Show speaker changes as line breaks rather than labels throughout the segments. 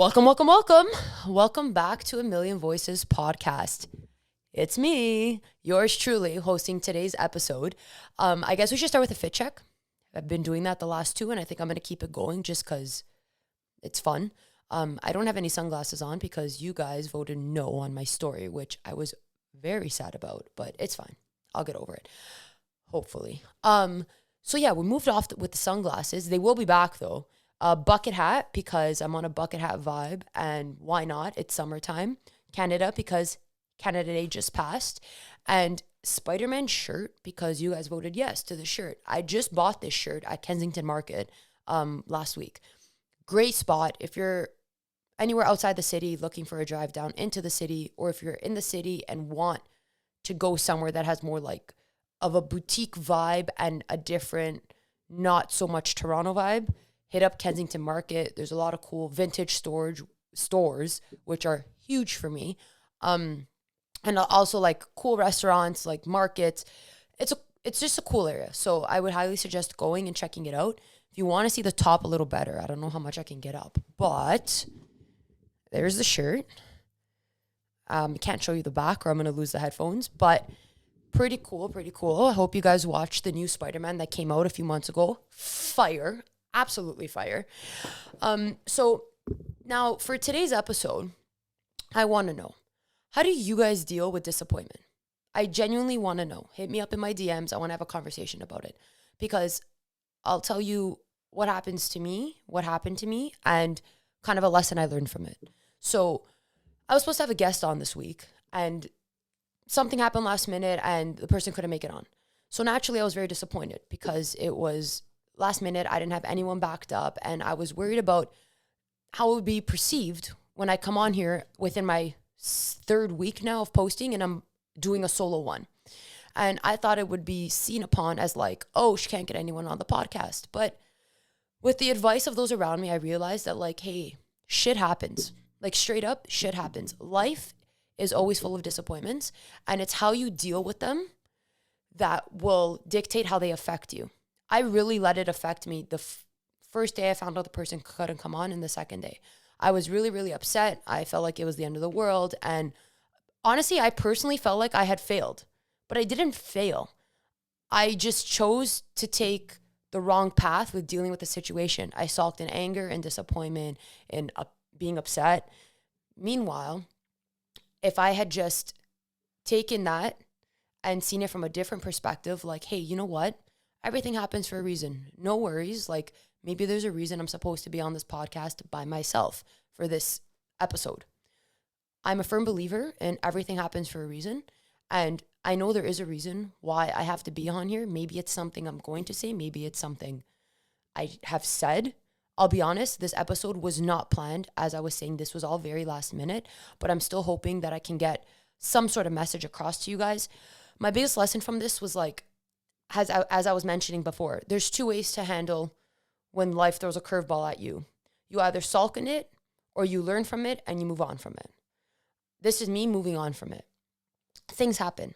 Welcome, welcome, welcome. Welcome back to A Million Voices podcast. It's me, yours truly, hosting today's episode. I guess we should start with a fit check. I've been doing that the last two, and I think I'm going to keep it going just because it's fun. I don't have any sunglasses on because you guys voted no on my story, which I was very sad about, but it's fine. I'll get over it, hopefully. So yeah, we moved off with the sunglasses. They will be back though. A bucket hat because I'm on a bucket hat vibe, and why not? It's summertime. Canada because Canada Day just passed, and Spider-Man shirt because you guys voted yes to the shirt. I just bought this shirt at Kensington Market last week. Great spot if you're anywhere outside the city looking for a drive down into the city, or if you're in the city and want to go somewhere that has more like of a boutique vibe and a different, not so much Toronto vibe. Hit up Kensington Market. There's a lot of cool vintage stores, which are huge for me. And also like cool restaurants, like markets. It's just a cool area. So I would highly suggest going and checking it out. If you want to see the top a little better, I don't know how much I can get up, but there's the shirt. I can't show you the back or I'm going to lose the headphones, but pretty cool. I hope you guys watched the new Spider-Man that came out a few months ago. Fire. Absolutely fire. So now for today's episode, I want to know, how do you guys deal with disappointment? I genuinely want to know. Hit me up in my DMs. I want to have a conversation about it because I'll tell you what happened to me, and kind of a lesson I learned from it. So I was supposed to have a guest on this week, and something happened last minute and the person couldn't make it on. So naturally I was very disappointed because it was last minute. I didn't have anyone backed up, and I was worried about how it would be perceived when I come on here within my third week now of posting and I'm doing a solo one. And I thought it would be seen upon as like, oh, she can't get anyone on the podcast. But with the advice of those around me, I realized that like, hey, shit happens. Like straight up, shit happens. Life is always full of disappointments, and it's how you deal with them that will dictate how they affect you. I really let it affect me the first day I found out the person couldn't come on, and the second day. I was really, really upset. I felt like it was the end of the world. And honestly, I personally felt like I had failed, but I didn't fail. I just chose to take the wrong path with dealing with the situation. I sulked in anger and disappointment and being upset. Meanwhile, if I had just taken that and seen it from a different perspective, like, hey, you know what? Everything happens for a reason. No worries. Like maybe there's a reason I'm supposed to be on this podcast by myself for this episode. I'm a firm believer in everything happens for a reason. And I know there is a reason why I have to be on here. Maybe it's something I'm going to say. Maybe it's something I have said. I'll be honest, this episode was not planned. As I was saying, this was all very last minute, but I'm still hoping that I can get some sort of message across to you guys. My biggest lesson from this was like, as I was mentioning before, there's two ways to handle when life throws a curveball at you. You either sulk in it or you learn from it and you move on from it. This is me moving on from it. Things happen.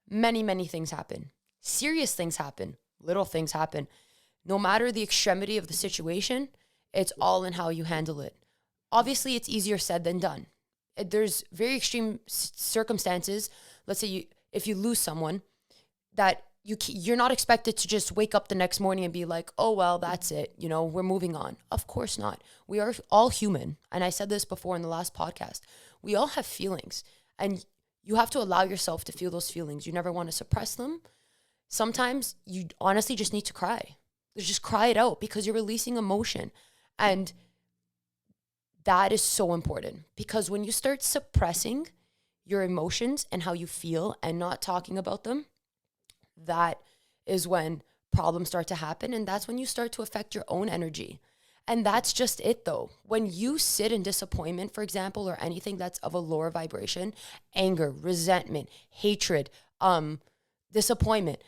Many, many things happen. Serious things happen. Little things happen. No matter the extremity of the situation, it's all in how you handle it. Obviously, it's easier said than done. There's very extreme circumstances. Let's say if you lose someone, that you're not expected to just wake up the next morning and be like, oh, well, that's it. You know, we're moving on. Of course not. We are all human. And I said this before in the last podcast. We all have feelings, and you have to allow yourself to feel those feelings. You never want to suppress them. Sometimes you honestly just need to cry. Just cry it out because you're releasing emotion. And that is so important, because when you start suppressing your emotions and how you feel and not talking about them, that is when problems start to happen. And that's when you start to affect your own energy. And that's just it though. When you sit in disappointment, for example, or anything that's of a lower vibration, anger, resentment, hatred, disappointment,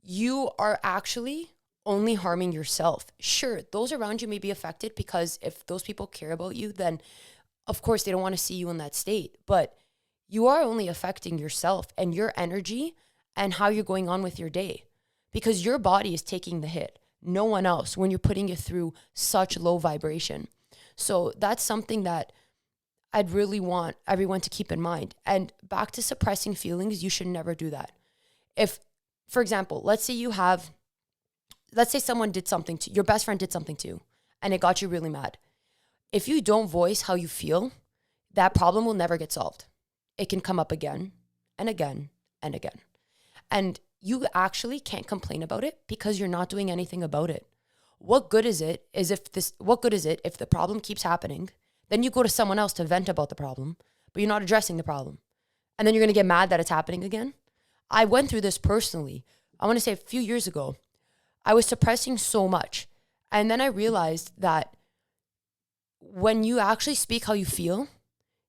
you are actually only harming yourself. Sure, those around you may be affected because if those people care about you, then of course they don't want to see you in that state. But you are only affecting yourself and your energy and how you're going on with your day, because your body is taking the hit, no one else, when you're putting it through such low vibration. So that's something that I'd really want everyone to keep in mind. And back to suppressing feelings, you should never do that. If, for example, let's say someone did something to your best friend did something to you and it got you really mad. If you don't voice how you feel, that problem will never get solved. It can come up again and again and again. And you actually can't complain about it because you're not doing anything about it. What good is it if the problem keeps happening? Then you go to someone else to vent about the problem, but you're not addressing the problem. And then you're going to get mad that it's happening again. I went through this personally. I want to say a few years ago, I was suppressing so much. And then I realized that when you actually speak how you feel,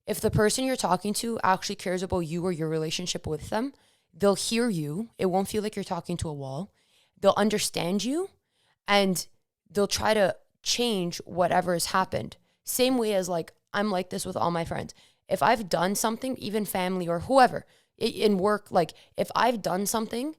if the person you're talking to actually cares about you or your relationship with them, they'll hear you. It won't feel like you're talking to a wall. They'll understand you and they'll try to change whatever has happened. Same way as like, I'm like this with all my friends. If I've done something, even family or whoever in work, like if I've done something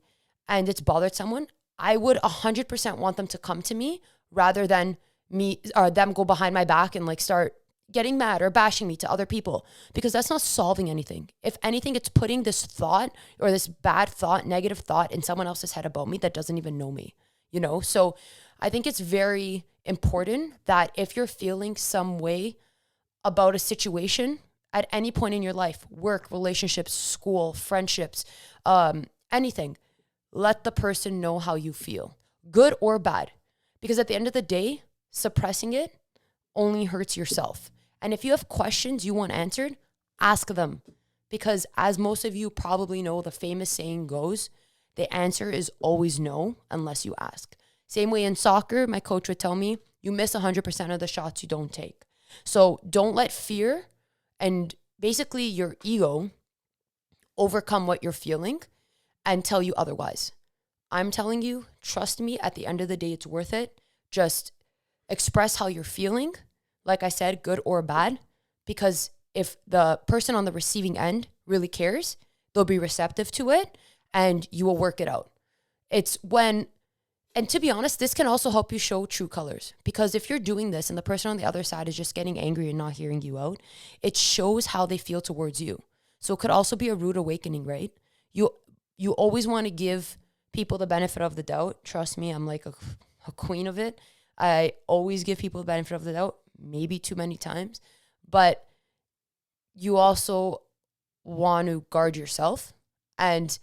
and it's bothered someone, I would 100% want them to come to me rather than me or them go behind my back and like start getting mad or bashing me to other people, because that's not solving anything. If anything, it's putting this thought or this bad thought, negative thought in someone else's head about me that doesn't even know me, you know? So I think it's very important that if you're feeling some way about a situation at any point in your life, work, relationships, school, friendships, anything, let the person know how you feel, good or bad. Because at the end of the day, suppressing it only hurts yourself. And if you have questions you want answered, ask them. Because as most of you probably know, the famous saying goes, the answer is always no unless you ask. Same way in soccer, my coach would tell me, you miss 100% of the shots you don't take. So don't let fear and basically your ego overcome what you're feeling and tell you otherwise. I'm telling you, trust me, at the end of the day, it's worth it. Just express how you're feeling. Like I said, good or bad, because if the person on the receiving end really cares, they'll be receptive to it and you will work it out. And to be honest, this can also help you show true colors, because if you're doing this and the person on the other side is just getting angry and not hearing you out, it shows how they feel towards you. So it could also be a rude awakening, right? You always want to give people the benefit of the doubt. Trust me, I'm like a queen of it. I always give people the benefit of the doubt, maybe too many times, but you also want to guard yourself and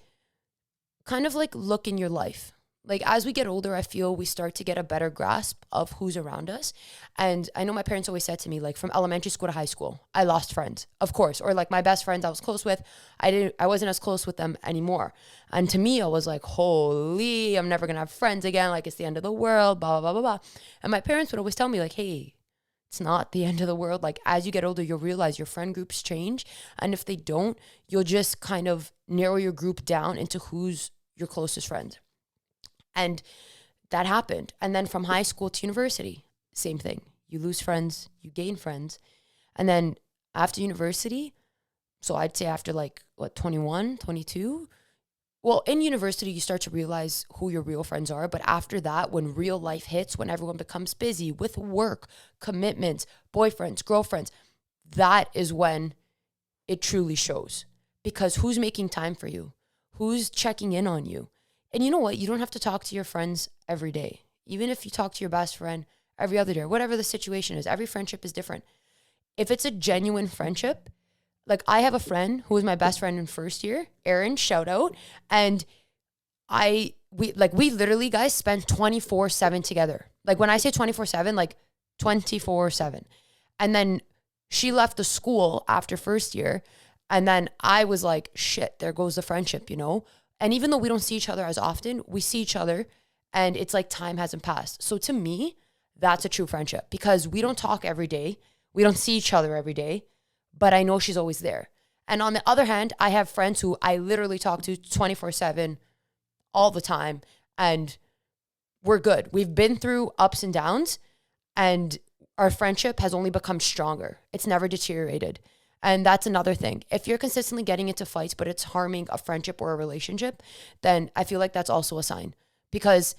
kind of like look in your life. Like as we get older, I feel we start to get a better grasp of who's around us. And I know my parents always said to me, like from elementary school to high school, I lost friends, of course. Or like my best friends I was close with, I wasn't as close with them anymore. And to me, I was like, holy, I'm never gonna have friends again. Like it's the end of the world, blah, blah, blah, blah, blah. And my parents would always tell me like, hey, it's not the end of the world. Like as you get older, you'll realize your friend groups change. And if they don't, you'll just kind of narrow your group down into who's your closest friend. And that happened. And then from high school to university, same thing. You lose friends, you gain friends. And then after university, so I'd say after 21, 22, well, in university, you start to realize who your real friends are. But after that, when real life hits, when everyone becomes busy with work, commitments, boyfriends, girlfriends, that is when it truly shows. Because who's making time for you? Who's checking in on you? And you know what? You don't have to talk to your friends every day. Even if you talk to your best friend every other day, or whatever the situation is, every friendship is different. If it's a genuine friendship, like I have a friend who was my best friend in first year, Erin, shout out. And we literally guys spent 24/7 together. Like when I say 24/7, like 24/7. And then she left the school after first year. And then I was like, shit, there goes the friendship, you know? And even though we don't see each other as often, we see each other and it's like time hasn't passed. So to me, that's a true friendship, because we don't talk every day. We don't see each other every day, but I know she's always there. And on the other hand, I have friends who I literally talk to 24/7 all the time, and we're good. We've been through ups and downs, and our friendship has only become stronger. It's never deteriorated. And that's another thing. If you're consistently getting into fights, but it's harming a friendship or a relationship, then I feel like that's also a sign, because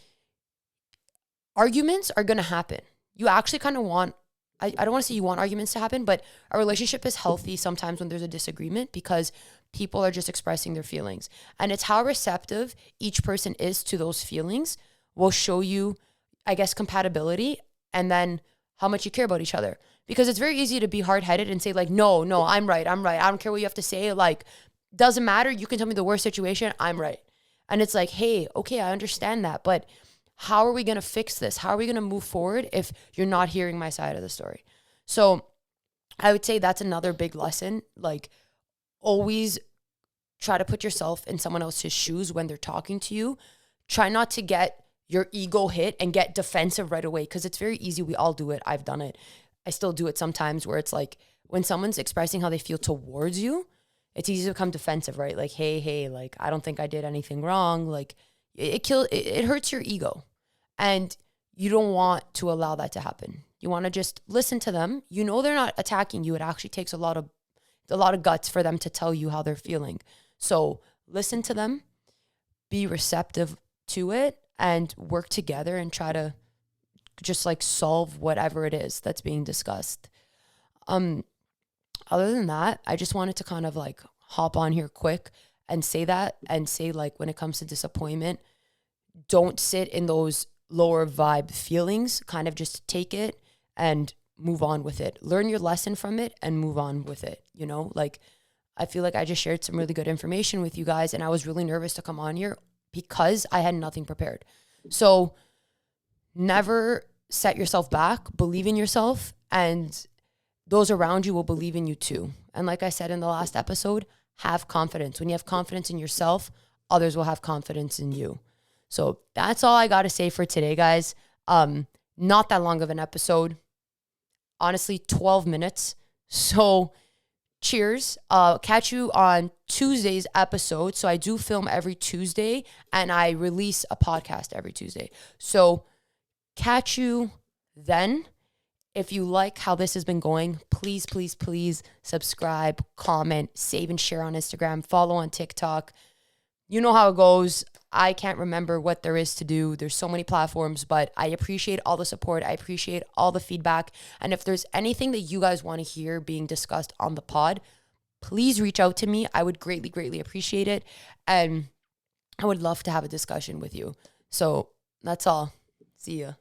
arguments are going to happen. You actually kind of want I don't want to say you want arguments to happen, but a relationship is healthy sometimes when there's a disagreement because people are just expressing their feelings. And it's how receptive each person is to those feelings will show you, I guess, compatibility and then how much you care about each other. Because it's very easy to be hard-headed and say like, no, I'm right. I don't care what you have to say. Like, doesn't matter. You can tell me the worst situation. I'm right. And it's like, hey, okay, I understand that. But how are we going to fix this? How are we going to move forward if you're not hearing my side of the story? So I would say that's another big lesson. Like, always try to put yourself in someone else's shoes when they're talking to you. Try not to get your ego hit and get defensive right away because it's very easy. We all do it. I've done it. I still do it sometimes where it's like when someone's expressing how they feel towards you, it's easy to become defensive, right? Like, hey, like, I don't think I did anything wrong. Like, it hurts your ego. And you don't want to allow that to happen. You want to just listen to them. You know they're not attacking you. It actually takes a lot of guts for them to tell you how they're feeling. So listen to them, be receptive to it, and work together and try to just like solve whatever it is that's being discussed. Other than that, I just wanted to kind of like hop on here quick and say that and say like when it comes to disappointment, don't sit in those lower vibe feelings. Kind of just take it and move on with it. Learn your lesson from it and move on with it. You know, like I feel like I just shared some really good information with you guys and I was really nervous to come on here because I had nothing prepared. So never set yourself back, believe in yourself, and those around you will believe in you too. And like I said in the last episode, have confidence. When you have confidence in yourself, others will have confidence in you. So that's all I got to say for today, guys. Not that long of an episode. Honestly, 12 minutes. So cheers. Catch you on Tuesday's episode. So I do film every Tuesday and I release a podcast every Tuesday. So catch you then. If you like how this has been going, please subscribe, comment, save and share on Instagram, follow on TikTok. You know how it goes. I can't remember what there is to do. There's so many platforms, but I appreciate all the support. I appreciate all the feedback. And if there's anything that you guys want to hear being discussed on the pod, please reach out to me. I would greatly appreciate it. And I would love to have a discussion with you. So that's all. See ya.